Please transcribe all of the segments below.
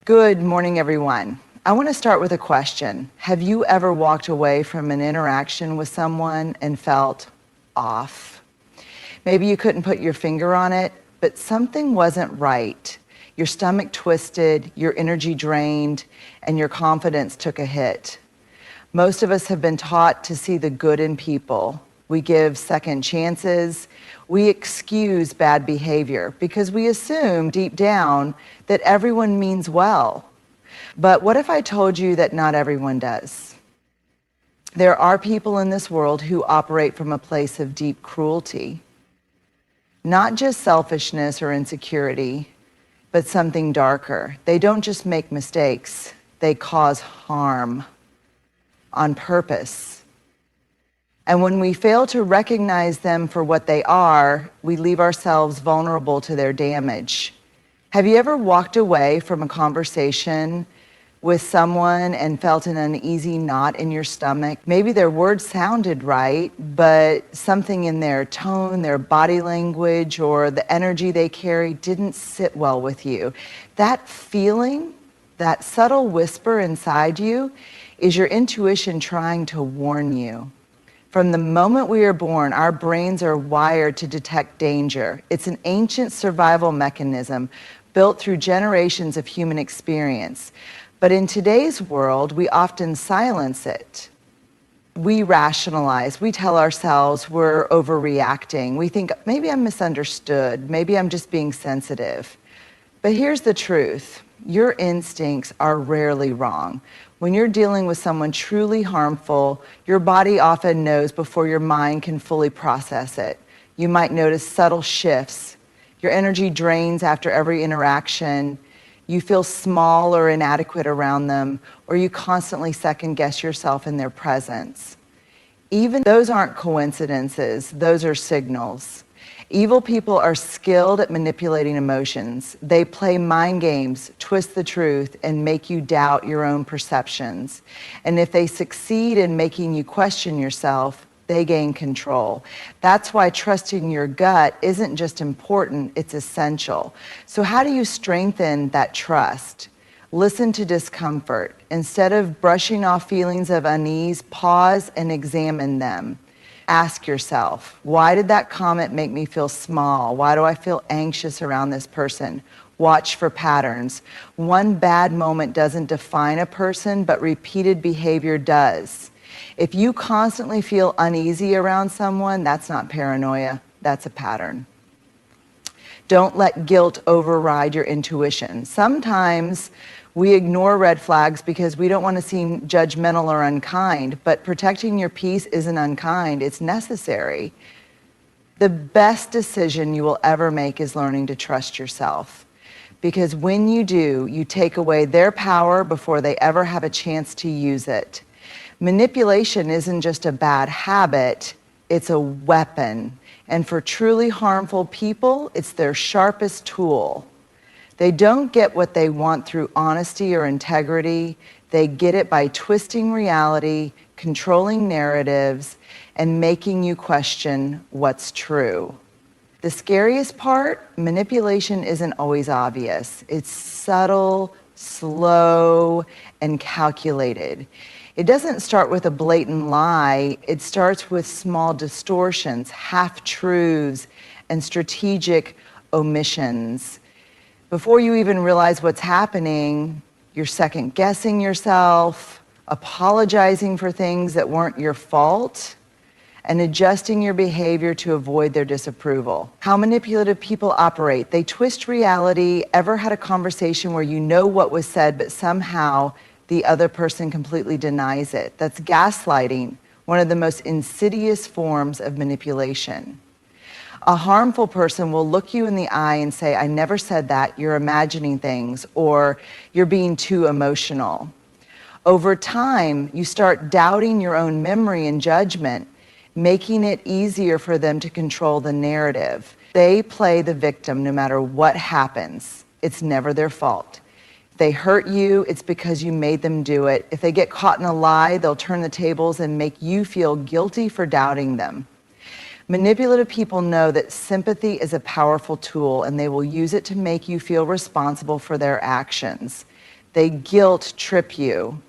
Good morning, everyone. I want to start with a question. Have you ever walked away from an interaction with someone and felt off? Maybe you couldn't put your finger on it, but something wasn't right. Your stomach twisted, your energy drained, and your confidence took a hit. Most of us have been taught to see the good in people. We give second chances. We excuse bad behavior because we assume deep down that everyone means well. But what if I told you that not everyone does? There are people in this world who operate from a place of deep cruelty. Not just selfishness or insecurity, but something darker. They don't just make mistakes, they cause harm on purpose. And when we fail to recognize them for what they are, we leave ourselves vulnerable to their damage. Have you ever walked away from a conversation with someone and felt an uneasy knot in your stomach? Maybe their words sounded right, but something in their tone, their body language, or the energy they carry didn't sit well with you. That feeling, that subtle whisper inside you, is your intuition trying to warn you. From the moment we are born, our brains are wired to detect danger. It's an ancient survival mechanism built through generations of human experience. But in today's world, we often silence it. We rationalize. We tell ourselves we're overreacting. We think, maybe I'm misunderstood. Maybe I'm just being sensitive. But here's the truth. Your instincts are rarely wrong. When you're dealing with someone truly harmful, your body often knows before your mind can fully process it. You might notice subtle shifts. Your energy drains after every interaction. You feel small or inadequate around them, or you constantly second guess yourself in their presence. Even those aren't coincidences, those are signals. Evil people are skilled at manipulating emotions. They play mind games, twist the truth, and make you doubt your own perceptions. And if they succeed in making you question yourself, they gain control. That's why trusting your gut isn't just important, it's essential. So how do you strengthen that trust? Listen to discomfort. Instead of brushing off feelings of unease, pause and examine them. Ask yourself, why did that comment make me feel small? Why do I feel anxious around this person? Watch for patterns. One bad moment doesn't define a person, but repeated behavior does. If you constantly feel uneasy around someone, that's not paranoia, that's a pattern. Don't let guilt override your intuition. Sometimes we ignore red flags because we don't want to seem judgmental or unkind, but protecting your peace isn't unkind, it's necessary. The best decision you will ever make is learning to trust yourself. Because when you do, you take away their power before they ever have a chance to use it. Manipulation isn't just a bad habit, it's a weapon. And for truly harmful people, it's their sharpest tool. They don't get what they want through honesty or integrity. They get it by twisting reality, controlling narratives, and making you question what's true. The scariest part, manipulation isn't always obvious. It's subtle, slow, and calculated. It doesn't start with a blatant lie. It starts with small distortions, half-truths, and strategic omissions. Before you even realize what's happening, you're second-guessing yourself, apologizing for things that weren't your fault, and adjusting your behavior to avoid their disapproval. How manipulative people operate. They twist reality. Ever had a conversation where you know what was said, but somehow the other person completely denies it? That's gaslighting, one of the most insidious forms of manipulation. A harmful person will look you in the eye and say, I never said that, you're imagining things, or you're being too emotional. Over time, you start doubting your own memory and judgment, making it easier for them to control the narrative. They play the victim no matter what happens. It's never their fault. If they hurt you, it's because you made them do it. If they get caught in a lie, they'll turn the tables and make you feel guilty for doubting them. Manipulative people know that sympathy is a powerful tool, and they will use it to make you feel responsible for their actions. They guilt trip you.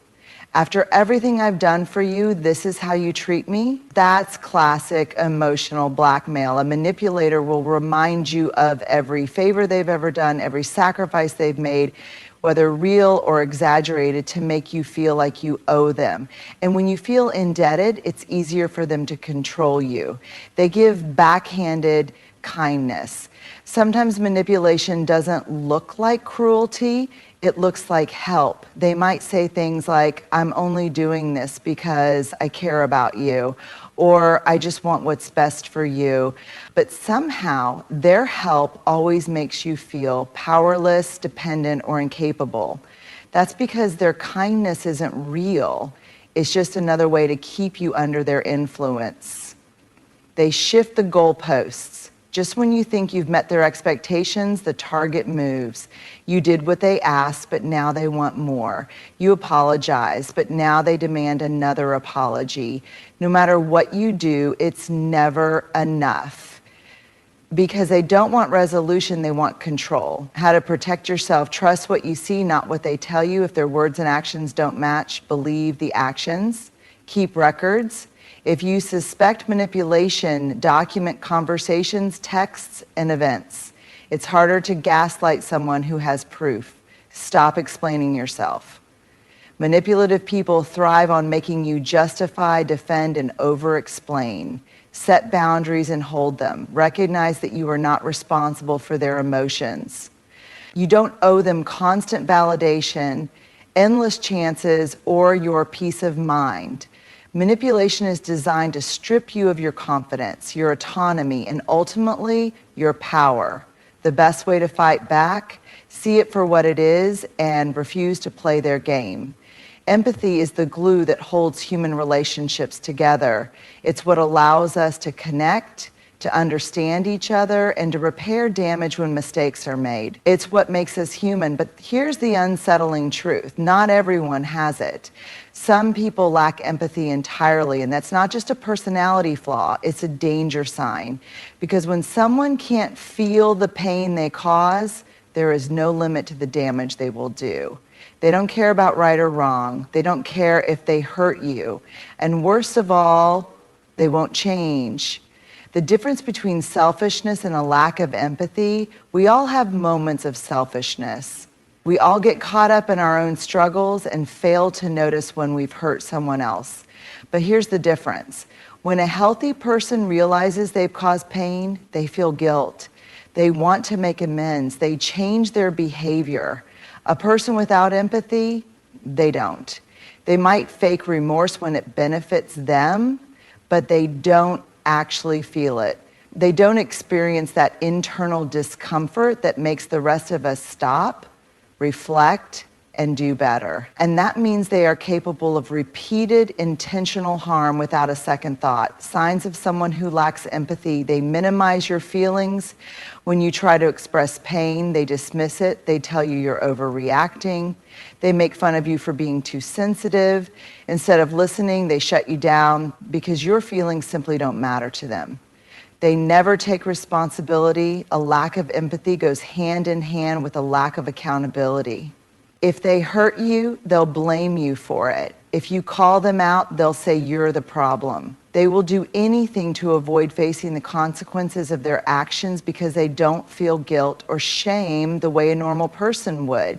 After everything I've done for you, this is how you treat me? That's classic emotional blackmail. A manipulator will remind you of every favor they've ever done, every sacrifice they've made, whether real or exaggerated, to make you feel like you owe them. And when you feel indebted, it's easier for them to control you. They give backhanded kindness. Sometimes manipulation doesn't look like cruelty, it looks like help. They might say things like, I'm only doing this because I care about you, or I just want what's best for you. But somehow their help always makes you feel powerless, dependent, or incapable. That's because their kindness isn't real. It's just another way to keep you under their influence. They shift the goalposts. Just when you think you've met their expectations, the target moves. You did what they asked, but now they want more. You apologize, but now they demand another apology. No matter what you do, it's never enough. Because they don't want resolution, they want control. How to protect yourself: trust what you see, not what they tell you. If their words and actions don't match, believe the actions. Keep records. If you suspect manipulation, document conversations, texts, and events. It's harder to gaslight someone who has proof. Stop explaining yourself. Manipulative people thrive on making you justify, defend, and over-explain. Set boundaries and hold them. Recognize that you are not responsible for their emotions. You don't owe them constant validation, endless chances, or your peace of mind. Manipulation is designed to strip you of your confidence, your autonomy, and ultimately your power. The best way to fight back: see it for what it is and refuse to play their game. Empathy is the glue that holds human relationships together. It's what allows us to connect, to understand each other, and to repair damage when mistakes are made. It's what makes us human. But here's the unsettling truth: not everyone has it. Some people lack empathy entirely, and that's not just a personality flaw, it's a danger sign. Because when someone can't feel the pain they cause, there is no limit to the damage they will do. They don't care about right or wrong. They don't care if they hurt you. And worst of all, they won't change. The difference between selfishness and a lack of empathy: we all have moments of selfishness. We all get caught up in our own struggles and fail to notice when we've hurt someone else. But here's the difference. When a healthy person realizes they've caused pain, they feel guilt. They want to make amends. They change their behavior. A person without empathy, they don't. They might fake remorse when it benefits them, but they don't actually feel it. They don't experience that internal discomfort that makes the rest of us stop, reflect, and do better. And that means they are capable of repeated intentional harm without a second thought. Signs of someone who lacks empathy: they minimize your feelings. When you try to express pain, they dismiss it. They tell you you're overreacting. They make fun of you for being too sensitive. Instead of listening, they shut you down because your feelings simply don't matter to them. They never take responsibility. A lack of empathy goes hand in hand with a lack of accountability. If they hurt you, they'll blame you for it. If you call them out, they'll say you're the problem. They will do anything to avoid facing the consequences of their actions because they don't feel guilt or shame the way a normal person would.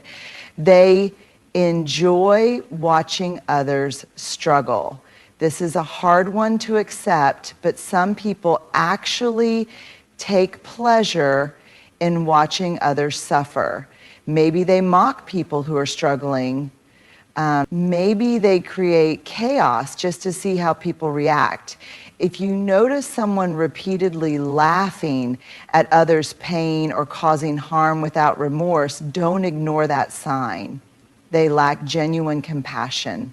They enjoy watching others struggle. This is a hard one to accept, but some people actually take pleasure in watching others suffer. Maybe they mock people who are struggling. Maybe they create chaos just to see how people react. If you notice someone repeatedly laughing at others' pain or causing harm without remorse, don't ignore that sign. They lack genuine compassion.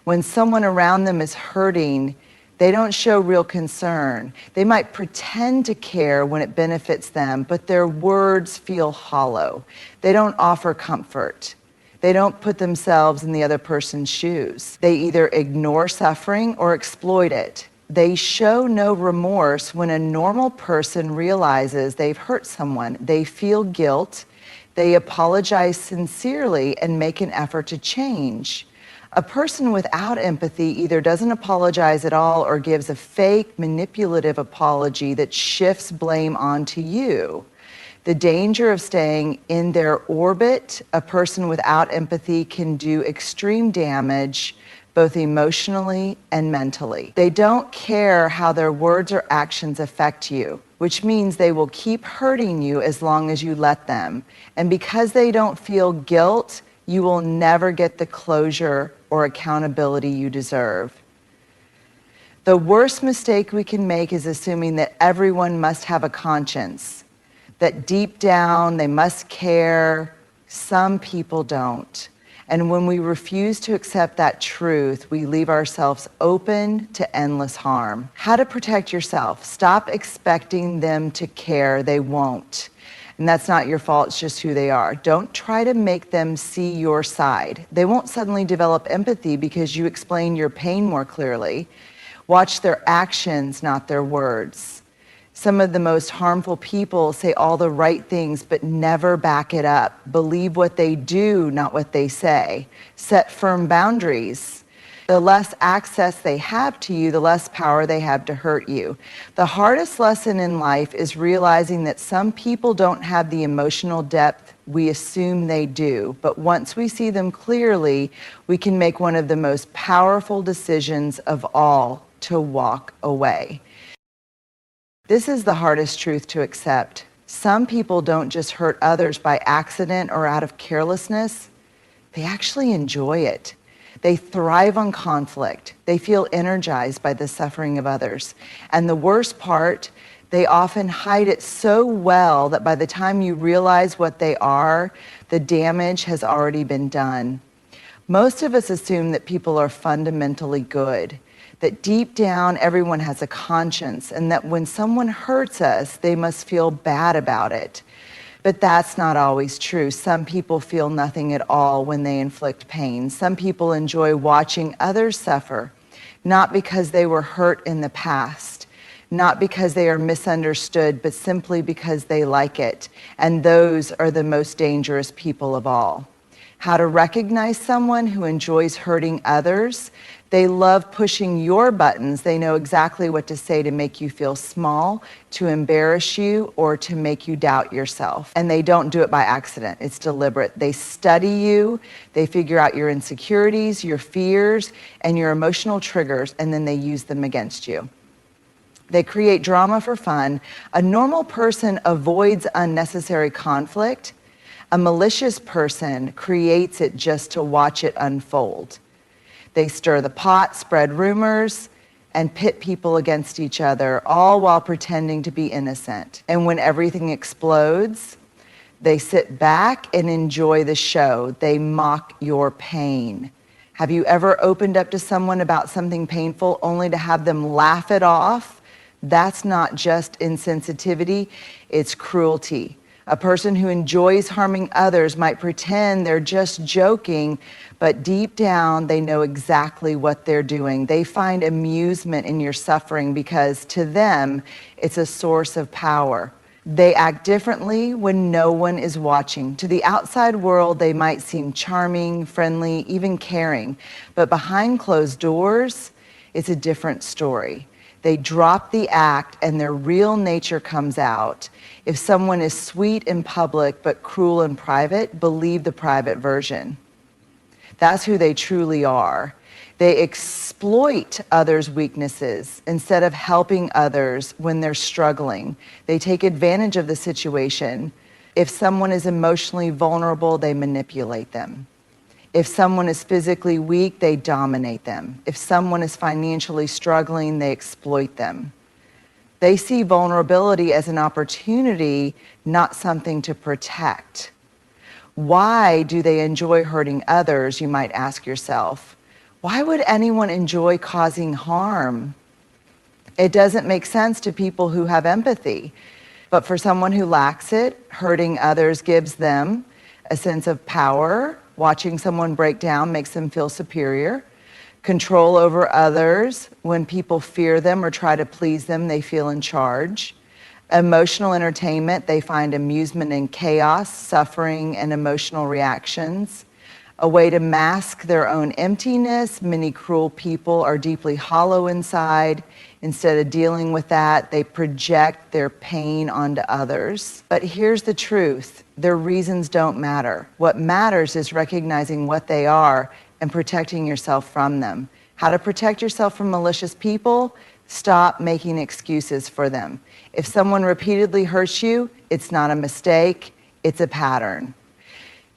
When someone around them is hurting, they don't show real concern. They might pretend to care when it benefits them, but their words feel hollow. They don't offer comfort. They don't put themselves in the other person's shoes. They either ignore suffering or exploit it. They show no remorse. When a normal person realizes they've hurt someone, they feel guilt, They apologize sincerely and make an effort to change. A person without empathy either doesn't apologize at all or gives a fake, manipulative apology that shifts blame onto you. The danger of staying in their orbit, a person without empathy can do extreme damage, both emotionally and mentally. They don't care how their words or actions affect you, which means they will keep hurting you as long as you let them. And because they don't feel guilt, you will never get the closure or accountability you deserve. The worst mistake we can make is assuming that everyone must have a conscience, that deep down they must care. Some people don't. And when we refuse to accept that truth, we leave ourselves open to endless harm. How to protect yourself. Stop expecting them to care. They won't. And that's not your fault, it's just who they are. Don't try to make them see your side. They won't suddenly develop empathy because you explain your pain more clearly. Watch their actions, not their words. Some of the most harmful people say all the right things but never back it up. Believe what they do, not what they say. Set firm boundaries. The less access they have to you, the less power they have to hurt you. The hardest lesson in life is realizing that some people don't have the emotional depth we assume they do. But once we see them clearly, we can make one of the most powerful decisions of all: to walk away. This is the hardest truth to accept. Some people don't just hurt others by accident or out of carelessness. They actually enjoy it. They thrive on conflict. They feel energized by the suffering of others. And the worst part, they often hide it so well that by the time you realize what they are, the damage has already been done. Most of us assume that people are fundamentally good, that deep down everyone has a conscience, and that when someone hurts us, they must feel bad about it. But that's not always true. Some people feel nothing at all when they inflict pain. Some people enjoy watching others suffer, not because they were hurt in the past, not because they are misunderstood, but simply because they like it. And those are the most dangerous people of all. How to recognize someone who enjoys hurting others. They love pushing your buttons. They know exactly what to say to make you feel small, to embarrass you, or to make you doubt yourself. And they don't do it by accident. It's deliberate. They study you. They figure out your insecurities, your fears, and your emotional triggers, and then they use them against you. They create drama for fun. A normal person avoids unnecessary conflict. A malicious person creates it just to watch it unfold. They stir the pot, spread rumors, and pit people against each other, all while pretending to be innocent. And when everything explodes, they sit back and enjoy the show. They mock your pain. Have you ever opened up to someone about something painful only to have them laugh it off? That's not just insensitivity, it's cruelty. A person who enjoys harming others might pretend they're just joking, but deep down they know exactly what they're doing. They find amusement in your suffering because to them it's a source of power. They act differently when no one is watching. To the outside world, they might seem charming, friendly, even caring, but behind closed doors, it's a different story. They drop the act and their real nature comes out. If someone is sweet in public but cruel in private, believe the private version. That's who they truly are. They exploit others' weaknesses instead of helping others when they're struggling. They take advantage of the situation. If someone is emotionally vulnerable, they manipulate them. If someone is physically weak, they dominate them. If someone is financially struggling, they exploit them. They see vulnerability as an opportunity, not something to protect. Why do they enjoy hurting others, you might ask yourself. Why would anyone enjoy causing harm? It doesn't make sense to people who have empathy. But for someone who lacks it, hurting others gives them a sense of power. Watching someone break down makes them feel superior. Control over others. When people fear them or try to please them, they feel in charge. Emotional entertainment, they find amusement in chaos, suffering, and emotional reactions. A way to mask their own emptiness. Many cruel people are deeply hollow inside. Instead of dealing with that, they project their pain onto others. But here's the truth. Their reasons don't matter. What matters is recognizing what they are and protecting yourself from them. How to protect yourself from malicious people? Stop making excuses for them. If someone repeatedly hurts you, it's not a mistake, it's a pattern.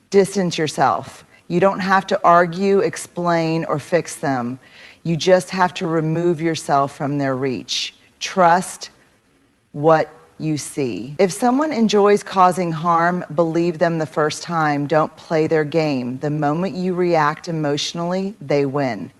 Distance yourself. You don't have to argue, explain, or fix them. You just have to remove yourself from their reach. Trust what you see. If someone enjoys causing harm, believe them the first time. Don't play their game. The moment you react emotionally, they win.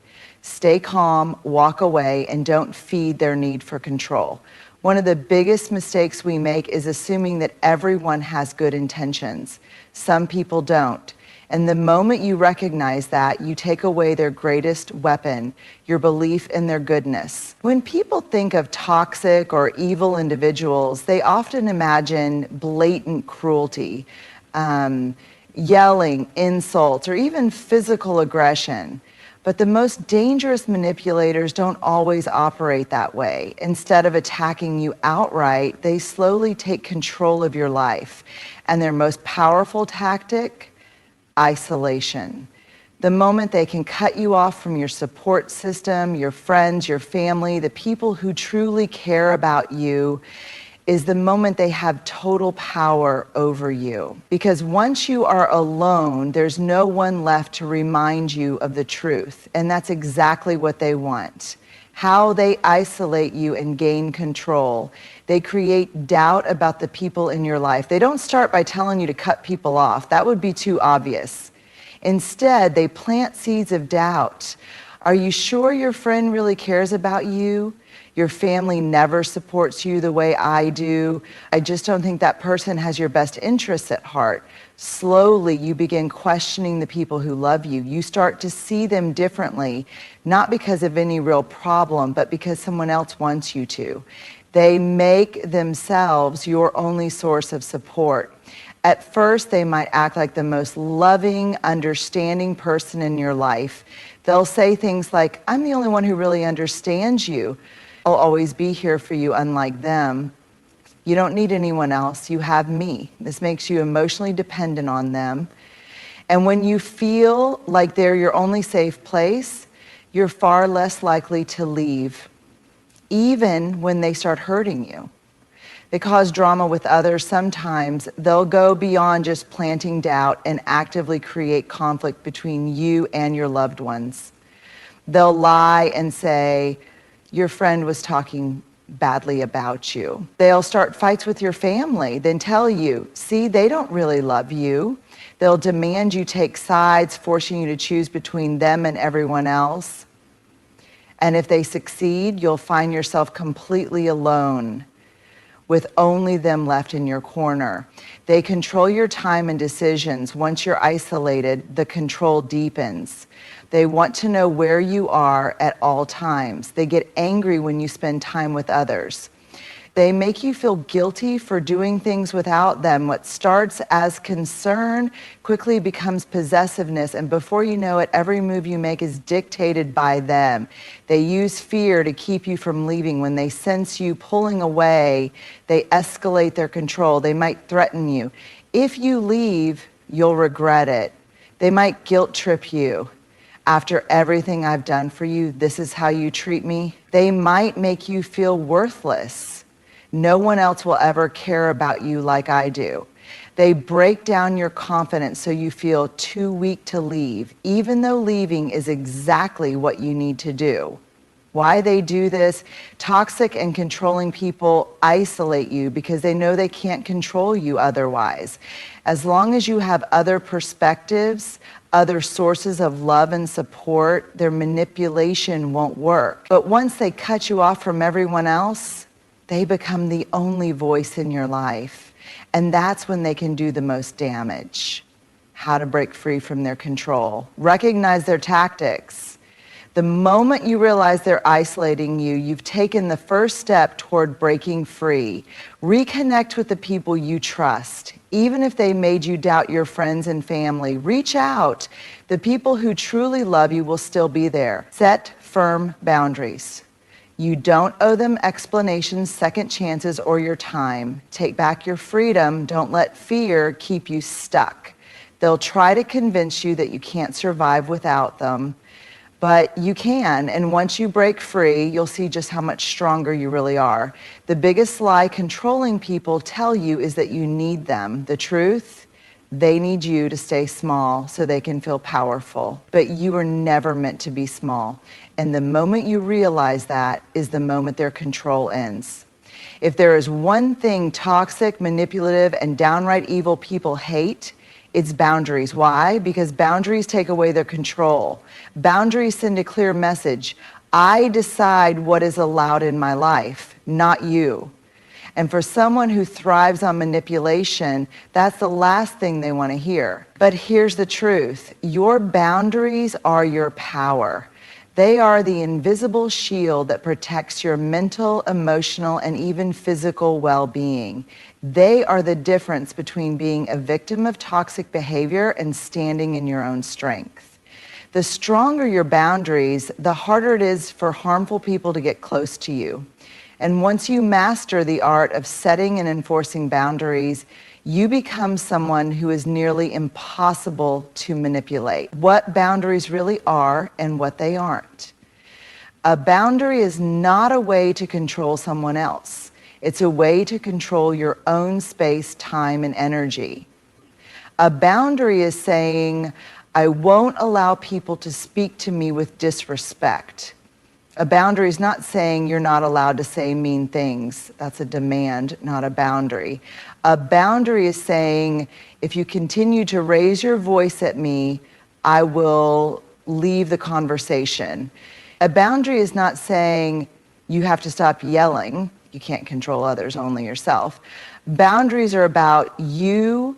Stay calm, walk away, and don't feed their need for control. One of the biggest mistakes we make is assuming that everyone has good intentions. Some people don't. And the moment you recognize that, you take away their greatest weapon, your belief in their goodness. When people think of toxic or evil individuals, they often imagine blatant cruelty, yelling, insults, or even physical aggression. But the most dangerous manipulators don't always operate that way. Instead of attacking you outright, they slowly take control of your life. And their most powerful tactic? Isolation. The moment they can cut you off from your support system, your friends, your family, the people who truly care about you, is the moment they have total power over you. Because once you are alone, there's no one left to remind you of the truth. And that's exactly what they want. How they isolate you and gain control. They create doubt about the people in your life. They don't start by telling you to cut people off. That would be too obvious. Instead, they plant seeds of doubt. Are you sure your friend really cares about you? Your family never supports you the way I do. I just don't think that person has your best interests at heart. Slowly, you begin questioning the people who love you. You start to see them differently, not because of any real problem, but because someone else wants you to. They make themselves your only source of support. At first, they might act like the most loving, understanding person in your life. They'll say things like, I'm the only one who really understands you. I'll always be here for you, unlike them. You don't need anyone else. You have me. This makes you emotionally dependent on them. And when you feel like they're your only safe place, you're far less likely to leave, even when they start hurting you. They cause drama with others. Sometimes they'll go beyond just planting doubt and actively create conflict between you and your loved ones. They'll lie and say, your friend was talking badly about you. They'll start fights with your family, then tell you, see, they don't really love you. They'll demand you take sides, forcing you to choose between them and everyone else. And if they succeed, you'll find yourself completely alone, with only them left in your corner. They control your time and decisions. Once you're isolated, the control deepens. They want to know where you are at all times. They get angry when you spend time with others. They make you feel guilty for doing things without them. What starts as concern quickly becomes possessiveness, and before you know it, every move you make is dictated by them. They use fear to keep you from leaving. When they sense you pulling away, they escalate their control. They might threaten you. If you leave, you'll regret it. They might guilt trip you. After everything I've done for you, this is how you treat me. They might make you feel worthless. No one else will ever care about you like I do. They break down your confidence so you feel too weak to leave, even though leaving is exactly what you need to do. Why they do this? Toxic and controlling people isolate you because they know they can't control you otherwise. As long as you have other perspectives, other sources of love and support, their manipulation won't work. But once they cut you off from everyone else, they become the only voice in your life. And that's when they can do the most damage. How to break free from their control. Recognize their tactics. The moment you realize they're isolating you, you've taken the first step toward breaking free. Reconnect with the people you trust. Even if they made you doubt your friends and family, reach out. The people who truly love you will still be there. Set firm boundaries. You don't owe them explanations, second chances, or your time. Take back your freedom. Don't let fear keep you stuck. They'll try to convince you that you can't survive without them, but you can. And once you break free, you'll see just how much stronger you really are. The biggest lie controlling people tell you is that you need them. The truth, they need you to stay small so they can feel powerful. But you were never meant to be small. And the moment you realize that is the moment their control ends. If there is one thing toxic, manipulative, and downright evil people hate, it's boundaries. Why? Because boundaries take away their control. Boundaries send a clear message. I decide what is allowed in my life, not you. And for someone who thrives on manipulation, that's the last thing they want to hear. But here's the truth. Your boundaries are your power. They are the invisible shield that protects your mental, emotional, and even physical well-being. They are the difference between being a victim of toxic behavior and standing in your own strength. The stronger your boundaries, the harder it is for harmful people to get close to you. And once you master the art of setting and enforcing boundaries, you become someone who is nearly impossible to manipulate. What boundaries really are and what they aren't. A boundary is not a way to control someone else. It's a way to control your own space, time, and energy. A boundary is saying, I won't allow people to speak to me with disrespect. A boundary is not saying you're not allowed to say mean things. That's a demand, not a boundary. A boundary is saying, if you continue to raise your voice at me, I will leave the conversation. A boundary is not saying you have to stop yelling. You can't control others, only yourself. Boundaries are about you,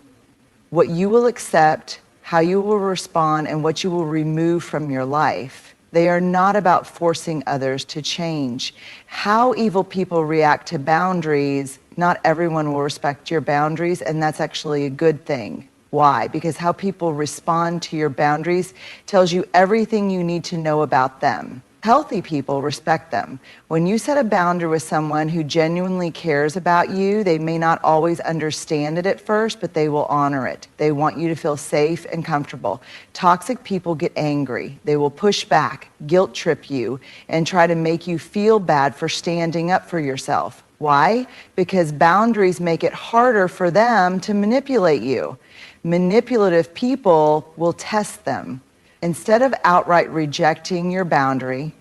what you will accept, how you will respond, and what you will remove from your life. They are not about forcing others to change. How evil people react to boundaries, not everyone will respect your boundaries, and that's actually a good thing. Why? Because how people respond to your boundaries tells you everything you need to know about them. Healthy people respect them. When you set a boundary with someone who genuinely cares about you, they may not always understand it at first, but they will honor it. They want you to feel safe and comfortable. Toxic people get angry. They will push back, guilt trip you, and try to make you feel bad for standing up for yourself. Why? Because boundaries make it harder for them to manipulate you. Manipulative people will test them. Instead of outright rejecting your boundary,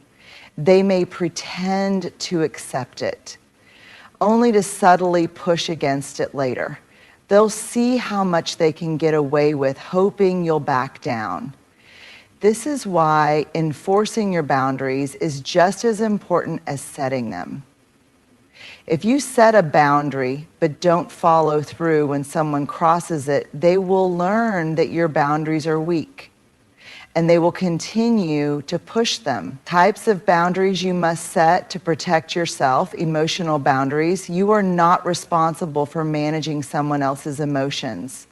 they may pretend to accept it, only to subtly push against it later. They'll see how much they can get away with, hoping you'll back down. This is why enforcing your boundaries is just as important as setting them. If you set a boundary but don't follow through when someone crosses it, they will learn that your boundaries are weak, and they will continue to push them. Types of boundaries you must set to protect yourself: emotional boundaries. You are not responsible for managing someone else's emotions.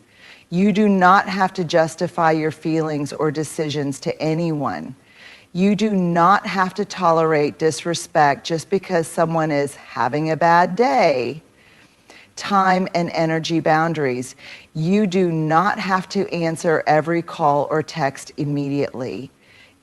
You do not have to justify your feelings or decisions to anyone. You do not have to tolerate disrespect just because someone is having a bad day. Time and energy boundaries. You do not have to answer every call or text immediately.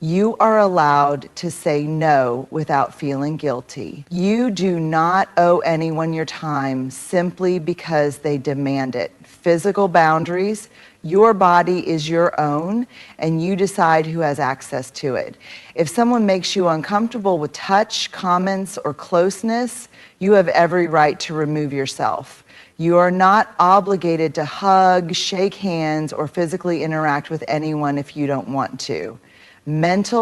You are allowed to say no without feeling guilty. You do not owe anyone your time simply because they demand it. Physical boundaries. Your body is your own, and you decide who has access to it. If someone makes you uncomfortable with touch, comments, or closeness, you have every right to remove yourself. You are not obligated to hug, shake hands, or physically interact with anyone if you don't want to. Mental